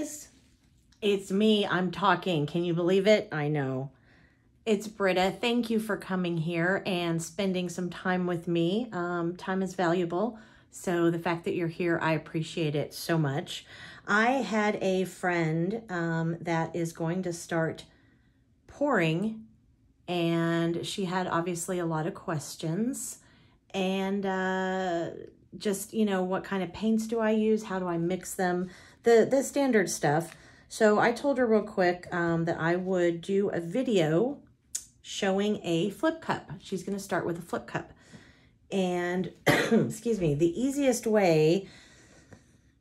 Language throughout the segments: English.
guys, it's me. I'm talking. Can you believe it? I know. It's Britta. Thank you for coming here and spending some time with me. Time is valuable, so the fact that you're here, I appreciate it so much. I had a friend that is going to start pouring, and she had obviously a lot of questions, and just, you know, what kind of paints do I use? How do I mix them? The standard stuff. So I told her real quick that I would do a video showing a flip cup. She's going to start with a flip cup. And, excuse me, the easiest way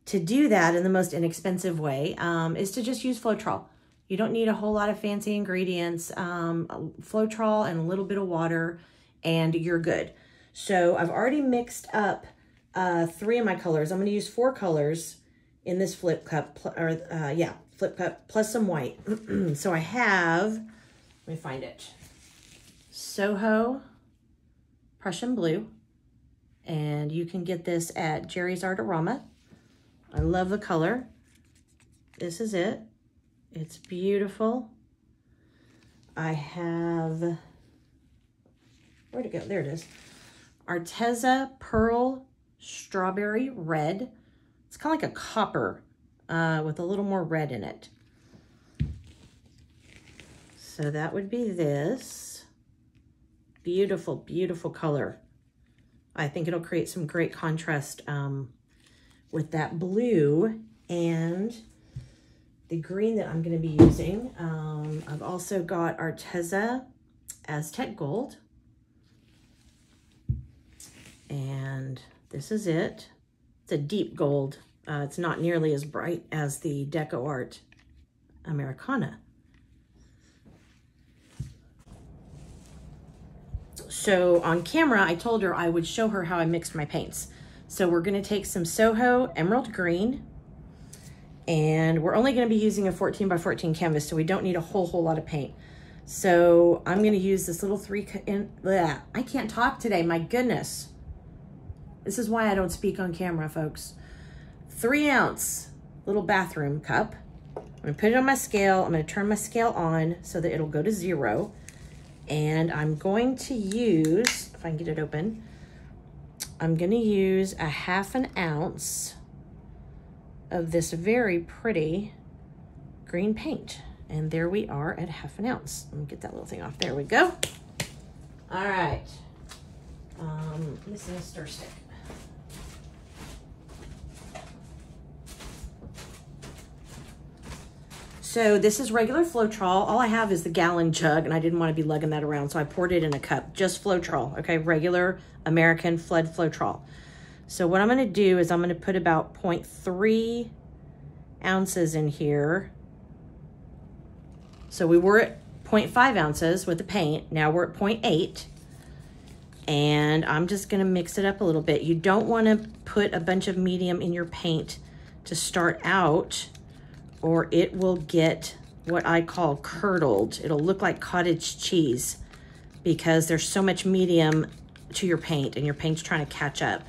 to do that in the most inexpensive way is to just use Floetrol. You don't need a whole lot of fancy ingredients. Floetrol and a little bit of water, and you're good. So I've already mixed up 3 of my colors. I'm going to use 4 colors in this flip cup, flip cup, plus some white. So I have, let me find it, Soho Prussian blue, and you can get this at Jerry's Artarama. I love the color. This is it. It's beautiful. I have, where'd it go? There it is. Arteza Pearl Strawberry Red. It's kind of like a copper with a little more red in it. So that would be this. Beautiful, beautiful color. I think it'll create some great contrast with that blue and the green that I'm going to be using. I've also got Arteza Aztec Gold. And this is it. It's a deep gold. It's not nearly as bright as the Deco Art Americana. So on camera, I told her I would show her how I mixed my paints. So we're gonna take some Soho Emerald Green, and we're only gonna be using a 14 by 14 canvas, so we don't need a whole lot of paint. So I'm gonna use this little I can't talk today, my goodness. This is why I don't speak on camera, folks. 3-ounce little bathroom cup. I'm gonna put it on my scale. I'm gonna turn my scale on so that it'll go to 0. And I'm going to use, if I can get it open, I'm gonna use a 1/2 ounce of this very pretty green paint. And there we are at 1/2 ounce. Let me get that little thing off. There we go. All right. Missing a stir stick. So this is regular Floetrol. All I have is the gallon jug, and I didn't want to be lugging that around, so I poured it in a cup. Just Floetrol, okay? Regular American flood Floetrol. So what I'm going to do is I'm going to put about 0.3 ounces in here. So we were at 0.5 ounces with the paint. Now we're at 0.8. And I'm just going to mix it up a little bit. You don't want to put a bunch of medium in your paint to start out, or it will get what I call curdled. It'll look like cottage cheese because there's so much medium to your paint and your paint's trying to catch up.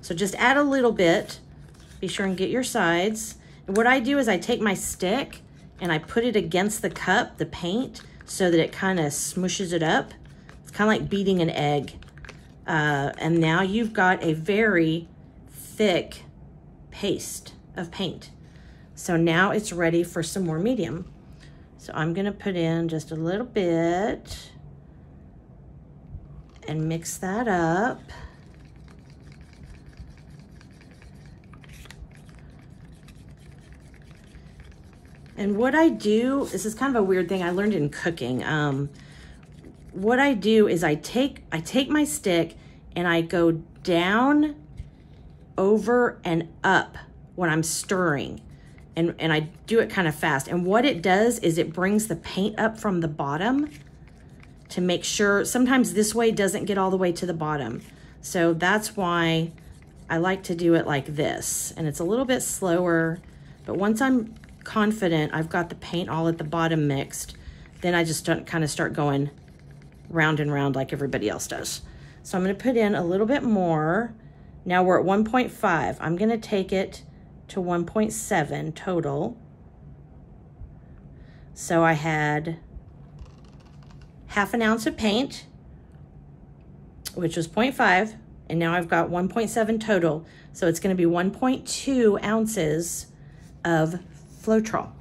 So just add a little bit. Be sure and get your sides. And what I do is I take my stick and I put it against the cup, the paint, so that it kind of smushes it up. It's kind of like beating an egg. And now you've got a very thick paste of paint. So now it's ready for some more medium. So I'm gonna put in just a little bit and mix that up. And what I do, this is kind of a weird thing I learned in cooking. What I do is I take my stick and I go down, over, and up when I'm stirring. And I do it kind of fast. And what it does is it brings the paint up from the bottom to make sure, sometimes this way doesn't get all the way to the bottom. So that's why I like to do it like this. And it's a little bit slower, but once I'm confident I've got the paint all at the bottom mixed, then I just kind of start going round and round like everybody else does. So I'm gonna put in a little bit more. Now we're at 1.5. I'm gonna take it to 1.7 total. So I had half an ounce of paint, which was 0.5, and now I've got 1.7 total. So it's gonna be 1.2 ounces of Floetrol.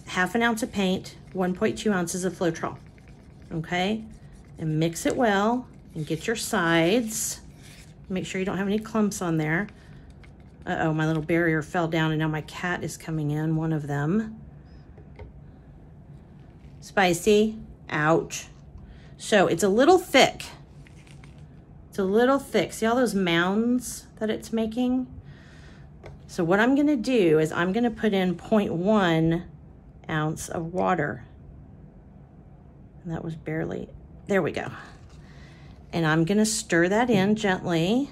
Half an ounce of paint, 1.2 ounces of Floetrol, okay? And mix it well and get your sides. Make sure you don't have any clumps on there. Uh-oh, my little barrier fell down and now my cat is coming in, one of them. Spicy, ouch. So it's a little thick. It's a little thick. See all those mounds that it's making? So what I'm gonna do is I'm gonna put in 0.1 ounce of water. And that was barely, there we go. And I'm gonna stir that in gently.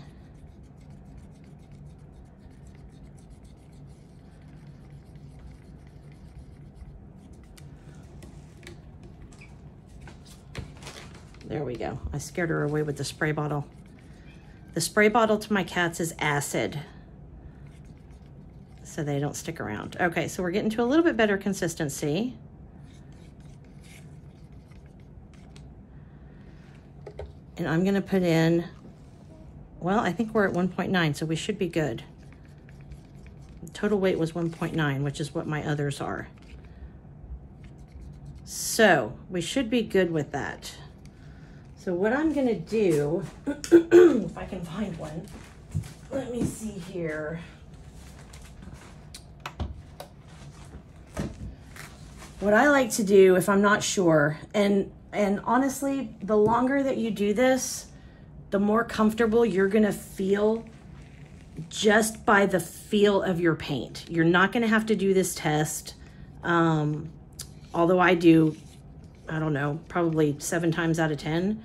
There we go. I scared her away with the spray bottle. The spray bottle to my cats is acid, so they don't stick around. Okay, so we're getting to a little bit better consistency. And I'm gonna put in, well, I think we're at 1.9, so we should be good. The total weight was 1.9, which is what my others are. So we should be good with that. So what I'm gonna do, if I can find one, let me see here. What I like to do if I'm not sure, and honestly, the longer that you do this, the more comfortable you're gonna feel just by the feel of your paint. You're not gonna have to do this test, although I do, I don't know, probably 7 times out of 10,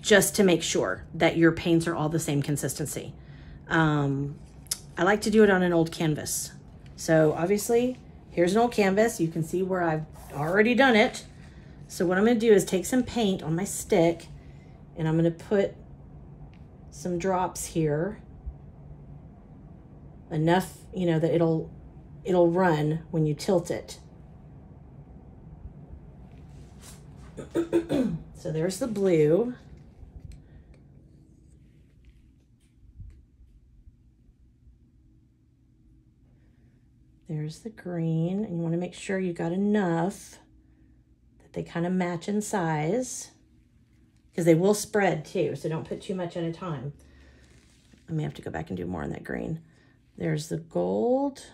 just to make sure that your paints are all the same consistency. I like to do it on an old canvas. So obviously, here's an old canvas. You can see where I've already done it. So what I'm gonna do is take some paint on my stick and I'm gonna put some drops here. Enough, you know, that it'll run when you tilt it. So there's the blue. There's the green, and you want to make sure you got enough that they kind of match in size, because they will spread too, so don't put too much at a time. I may have to go back and do more on that green. There's the gold.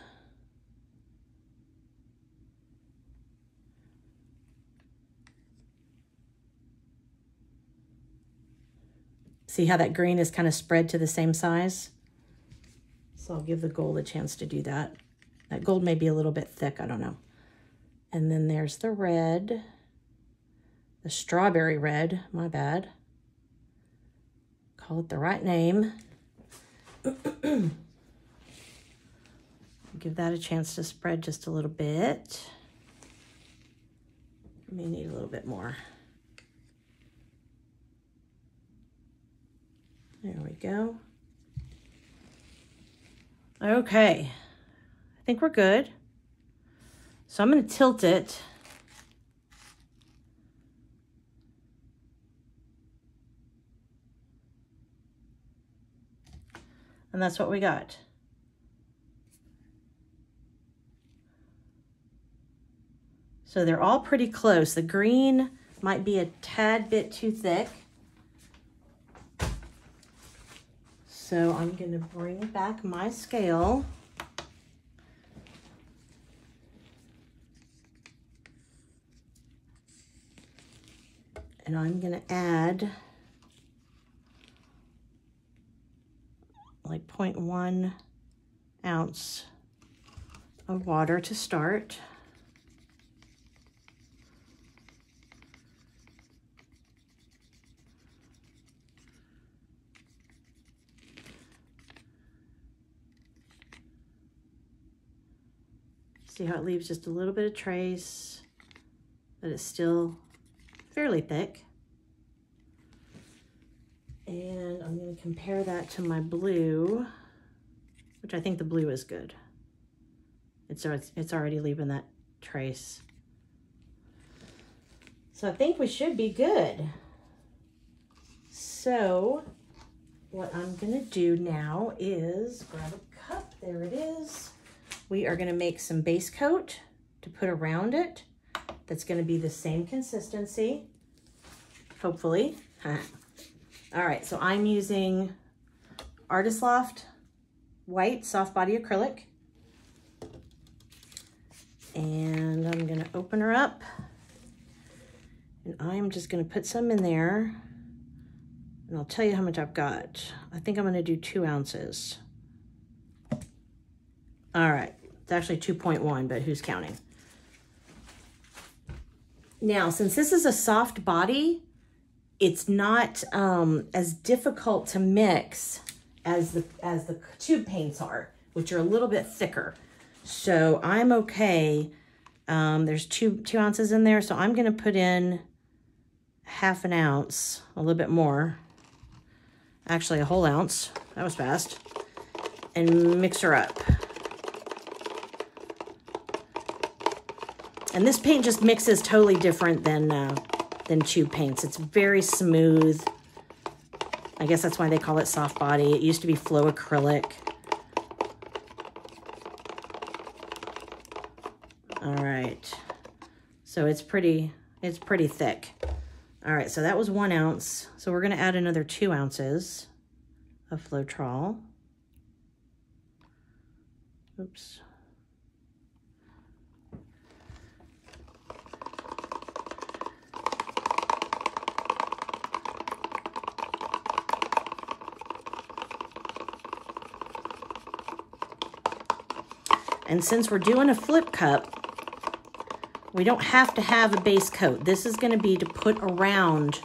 See how that green is kind of spread to the same size? So I'll give the gold a chance to do that. That gold may be a little bit thick, I don't know. And then there's the red, the strawberry red, my bad. Call it the right name. Give that a chance to spread just a little bit. May need a little bit more. There we go. Okay, I think we're good. So I'm going to tilt it. And that's what we got. So they're all pretty close. The green might be a tad bit too thick. So I'm going to bring back my scale. And I'm going to add like 0.1 ounce of water to start. See how it leaves just a little bit of trace, but it's still fairly thick. And I'm going to compare that to my blue, which I think the blue is good. It's already leaving that trace. So I think we should be good. So what I'm gonna do now is grab a cup, there it is. We are gonna make some base coat to put around it. That's gonna be the same consistency, hopefully. All right, so I'm using Artist Loft white soft body acrylic. And I'm gonna open her up. And I'm just gonna put some in there. And I'll tell you how much I've got. I think I'm gonna do 2 ounces. All right, it's actually 2.1, but who's counting? Now, since this is a soft body, it's not as difficult to mix as the tube paints are, which are a little bit thicker. So I'm okay. There's two ounces in there, so I'm gonna put in ½ ounce, a little bit more. Actually, a whole ounce. That was fast. And mix her up. And this paint just mixes totally different than tube paints. It's very smooth. I guess that's why they call it soft body. It used to be Floetrol. All right. So it's pretty thick. All right, so that was 1 ounce. So we're gonna add another 2 ounces of Floetrol. Oops. And since we're doing a flip cup, we don't have to have a base coat. This is gonna be to put around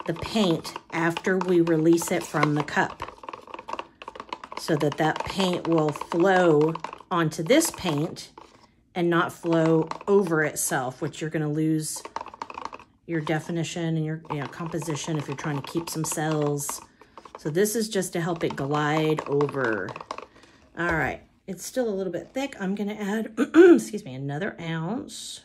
the paint after we release it from the cup, so that that paint will flow onto this paint and not flow over itself, which you're gonna lose your definition and your composition if you're trying to keep some cells. So this is just to help it glide over. All right. It's still a little bit thick. I'm gonna add, excuse me, another ounce.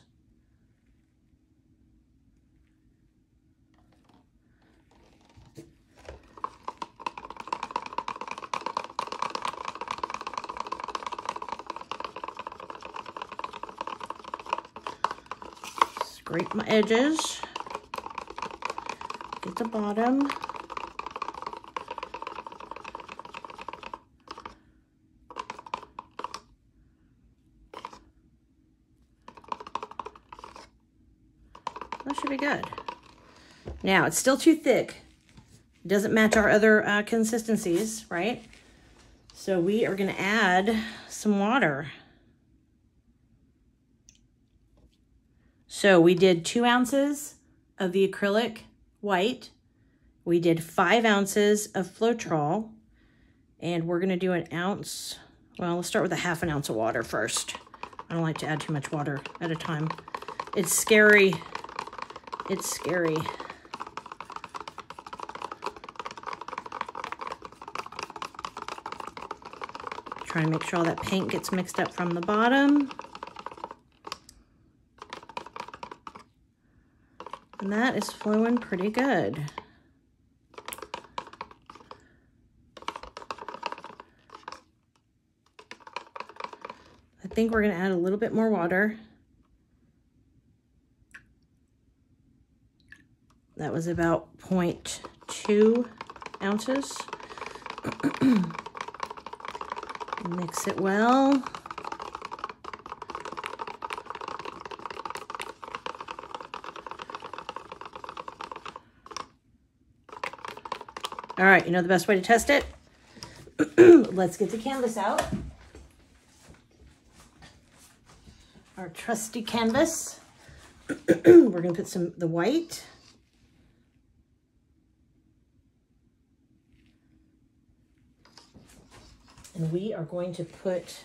Scrape my edges. Get the bottom. That should be good. Now, it's still too thick. It doesn't match our other consistencies, right? So we are gonna add some water. So we did 2 ounces of the acrylic white. We did 5 ounces of Floetrol, and we're gonna do 1 ounce. Well, let's start with ½ ounce of water first. I don't like to add too much water at a time. It's scary. It's scary. Try and make sure all that paint gets mixed up from the bottom. And that is flowing pretty good. I think we're gonna add a little bit more water. That was about 0.2 ounces. Mix it well. All right, you know the best way to test it? Let's get the canvas out. Our trusty canvas. We're gonna put the white. And we are going to put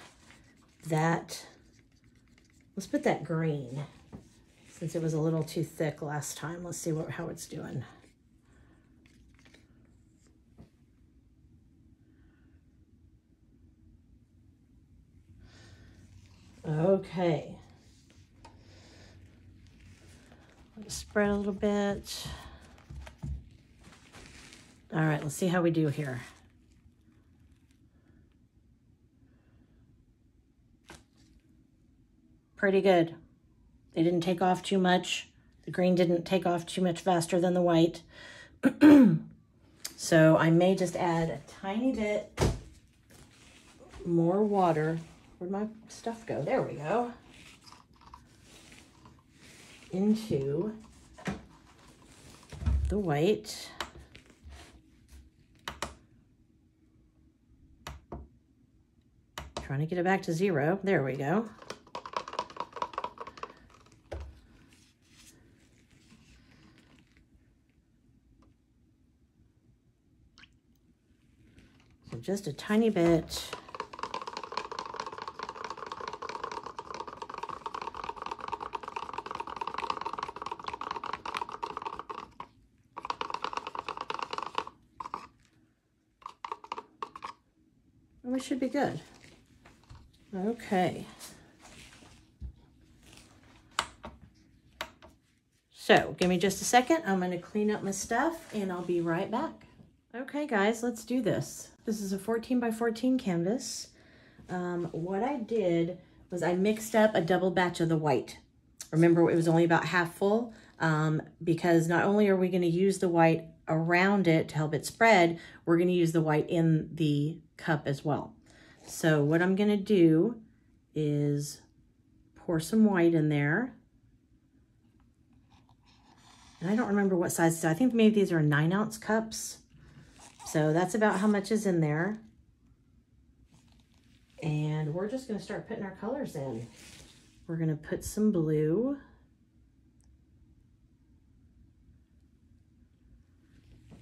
that, let's put that green, since it was a little too thick last time. Let's see how it's doing. Okay. Spread a little bit. All right, let's see how we do here. Pretty good. They didn't take off too much. The green didn't take off too much faster than the white. So I may just add a tiny bit more water. Where'd my stuff go? There we go. Into the white. Trying to get it back to 0. There we go. So just a tiny bit. We should be good. Okay. So give me just a second. I'm going to clean up my stuff and I'll be right back. Okay, guys, let's do this. This is a 14 by 14 canvas. What I did was I mixed up a double batch of the white. Remember, it was only about half full because not only are we going to use the white around it to help it spread, we're going to use the white in the cup as well. So what I'm going to do is pour some white in there. And I don't remember what size. I think maybe these are 9-ounce cups. So that's about how much is in there. And we're just going to start putting our colors in. We're going to put some blue.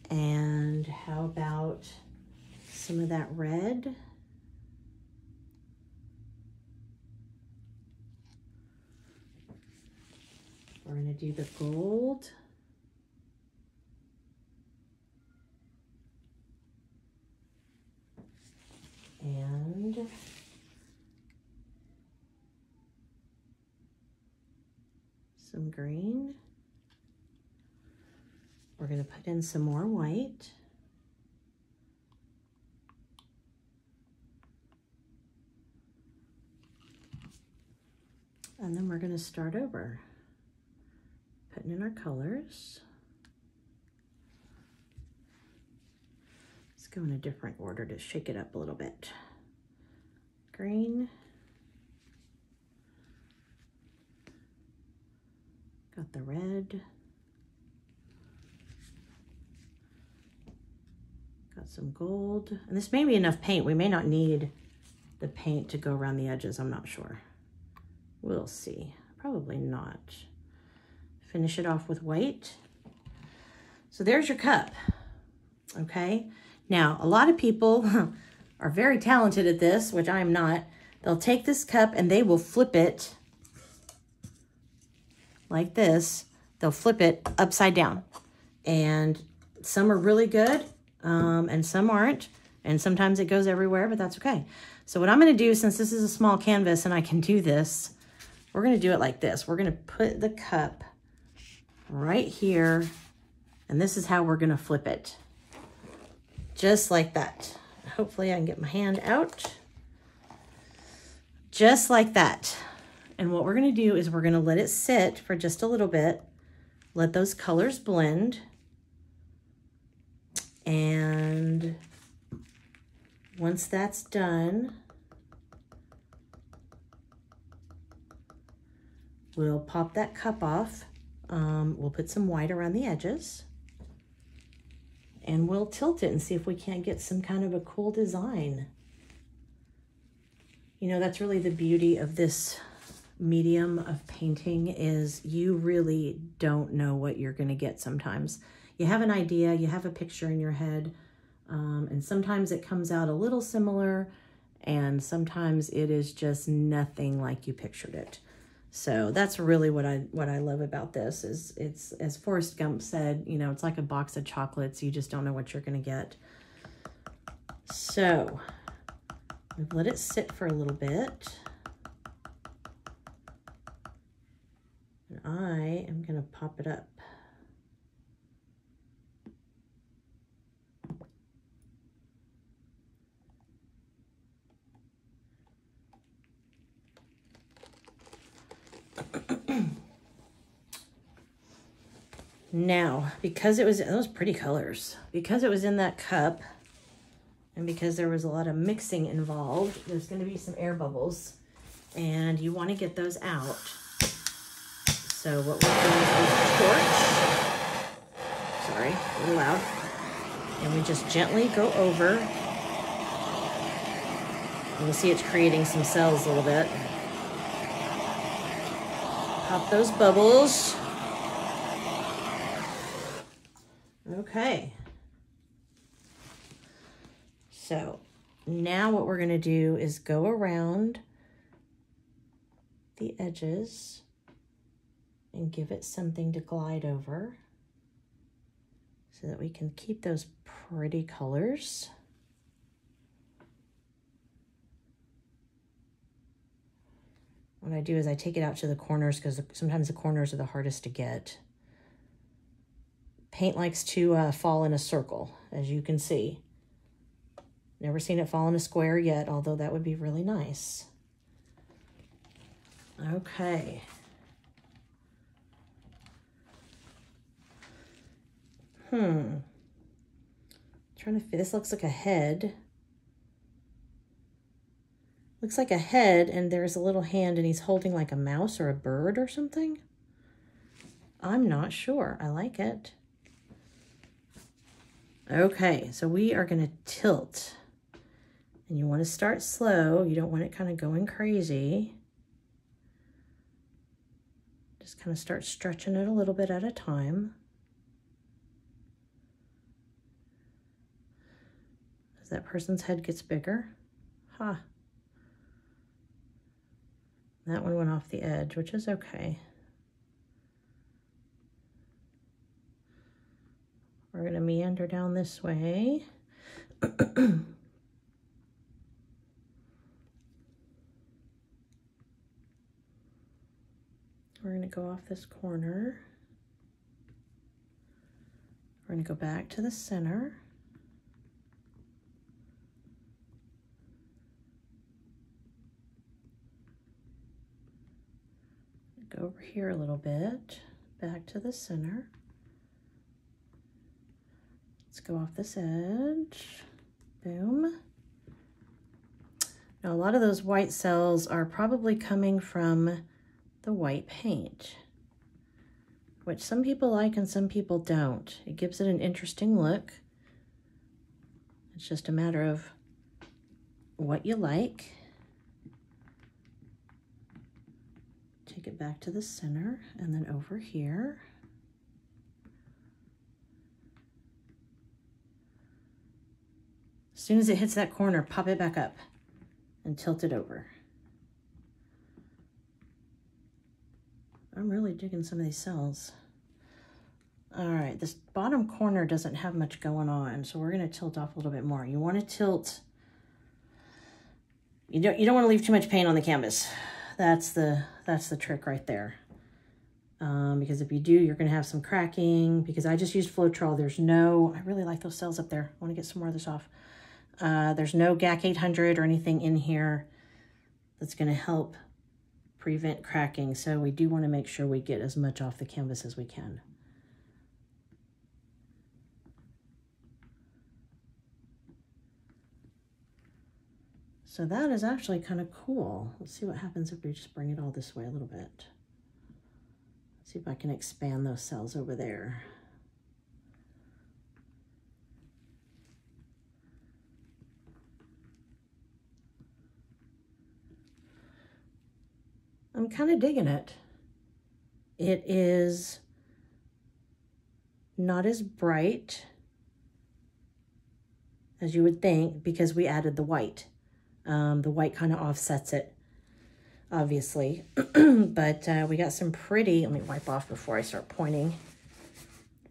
And how about some of that red? We're going to do the gold. And some green. We're going to put in some more white. And then we're going to start over. Putting in our colors. Let's go in a different order to shake it up a little bit. Green. Got the red. Got some gold. And this may be enough paint. We may not need the paint to go around the edges. I'm not sure. We'll see. Probably not. Finish it off with white. So there's your cup. Okay. Now, a lot of people are very talented at this, which I'm not. They'll take this cup and they will flip it like this. They'll flip it upside down. And some are really good and some aren't. And sometimes it goes everywhere, but that's okay. So what I'm going to do, since this is a small canvas and I can do this, we're going to do it like this. We're going to put the cup right here, and this is how we're going to flip it. Just like that. Hopefully I can get my hand out. Just like that. And what we're going to do is we're going to let it sit for just a little bit. Let those colors blend. And once that's done, we'll pop that cup off. We'll put some white around the edges. And we'll tilt it and see if we can't get some kind of a cool design. You know, that's really the beauty of this medium of painting, is you really don't know what you're going to get sometimes. You have an idea, you have a picture in your head, and sometimes it comes out a little similar, and sometimes it is just nothing like you pictured it. So that's really what I love about this, is it's, as Forrest Gump said, you know, it's like a box of chocolates. You just don't know what you're going to get. So we've let it sit for a little bit. And I I am going to pop it up. Now, because it was, those pretty colors, because it was in that cup and because there was a lot of mixing involved, there's going to be some air bubbles and you want to get those out. So what we're doing is a torch, sorry, a little loud, and we just gently go over. You can see it's creating some cells a little bit. Pop those bubbles. Okay. So now what we're going to do is go around the edges and give it something to glide over so that we can keep those pretty colors. What I do is I take it out to the corners because sometimes the corners are the hardest to get. Paint likes to fall in a circle, as you can see. Never seen it fall in a square yet, although that would be really nice. Okay. Trying to fit, this looks like a head. Looks like a head, and there's a little hand, and he's holding like a mouse or a bird or something. I'm not sure. I like it. Okay, so we are going to tilt. And you want to start slow. You don't want it kind of going crazy. Just kind of start stretching it a little bit at a time. As that person's head gets bigger. Ha. That one went off the edge, which is okay. We're going to meander down this way. We're going to go off this corner. We're going to go back to the center. Go over here a little bit, back to the center. Let's go off this edge. Boom. Now a lot of those white cells are probably coming from the white paint, which some people like and some people don't. It gives it an interesting look. It's just a matter of what you like. Take it back to the center and then over here. As soon as it hits that corner, pop it back up and tilt it over. I'm really digging some of these cells. All right, this bottom corner doesn't have much going on, so we're gonna tilt off a little bit more. You wanna tilt, you don't wanna leave too much paint on the canvas. That's the trick right there. Because if you do, you're gonna have some cracking, because I just used Floetrol. There's no, I really like those cells up there. I wanna get some more of this off. There's no GAC 800 or anything in here that's gonna help prevent cracking. So we do wanna make sure we get as much off the canvas as we can. So that is actually kind of cool. Let's see what happens if we just bring it all this way a little bit. Let's see if I can expand those cells over there. I'm kind of digging it. It is not as bright as you would think because we added the white. The white kind of offsets it, obviously. But we got some pretty, let me wipe off before I start pointing,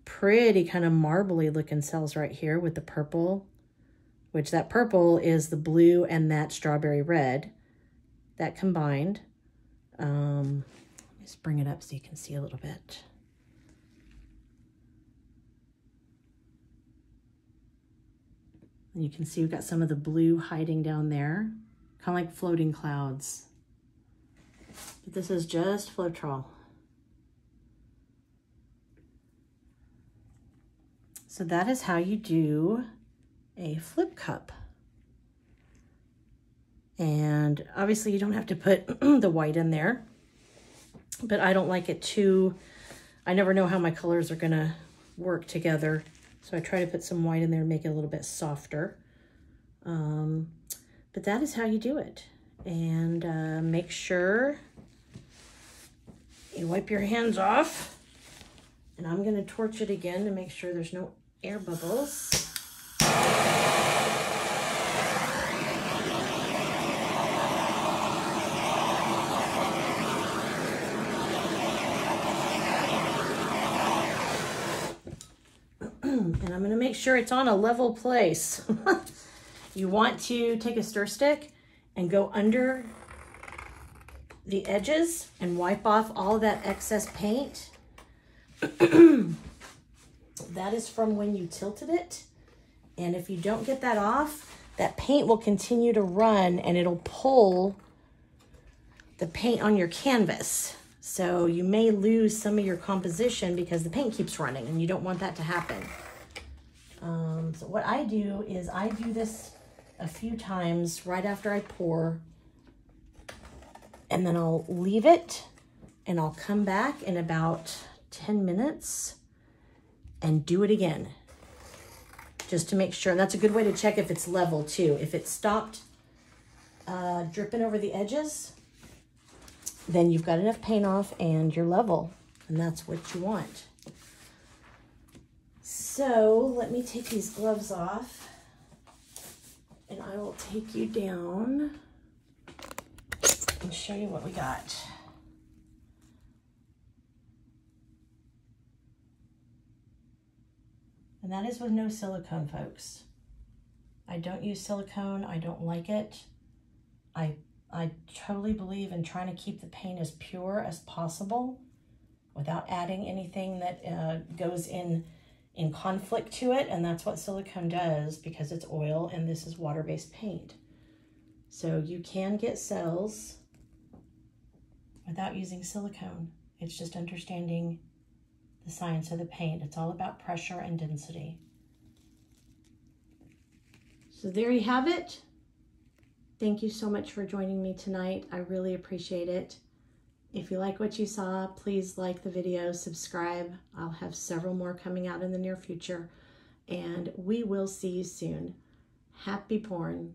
pretty kind of marbly looking cells right here with the purple, which that purple is the blue and that strawberry red that combined. Let Just bring it up so you can see a little bit. And you can see we've got some of the blue hiding down there, kind of like floating clouds. But this is just Floetrol. So that is how you do a flip cup. And obviously you don't have to put the white in there, but I don't like it too, I never know how my colors are gonna work together. So I try to put some white in there and make it a little bit softer. But that is how you do it. And make sure you wipe your hands off. And I'm gonna torch it again to make sure there's no air bubbles. And I'm going to make sure it's on a level place. You want to take a stir stick and go under the edges and wipe off all that excess paint. That is from when you tilted it. And if you don't get that off, that paint will continue to run and it'll pull the paint on your canvas. So you may lose some of your composition because the paint keeps running and you don't want that to happen. So what I do is I do this a few times right after I pour, and then I'll leave it and I'll come back in about 10 minutes and do it again, just to make sure. And that's a good way to check if it's level too. If it stopped dripping over the edges, then you've got enough paint off and you're level, and that's what you want. So let me take these gloves off and I will take you down and show you what we got. And that is with no silicone, folks. I don't use silicone. I don't like it. I totally believe in trying to keep the paint as pure as possible without adding anything that goes in conflict to it, and that's what silicone does because it's oil and this is water-based paint. So you can get cells without using silicone. It's just understanding the science of the paint. It's all about pressure and density. So there you have it. Thank you so much for joining me tonight. I really appreciate it. If you like what you saw, please like the video, subscribe. I'll have several more coming out in the near future, and we will see you soon. Happy pouring.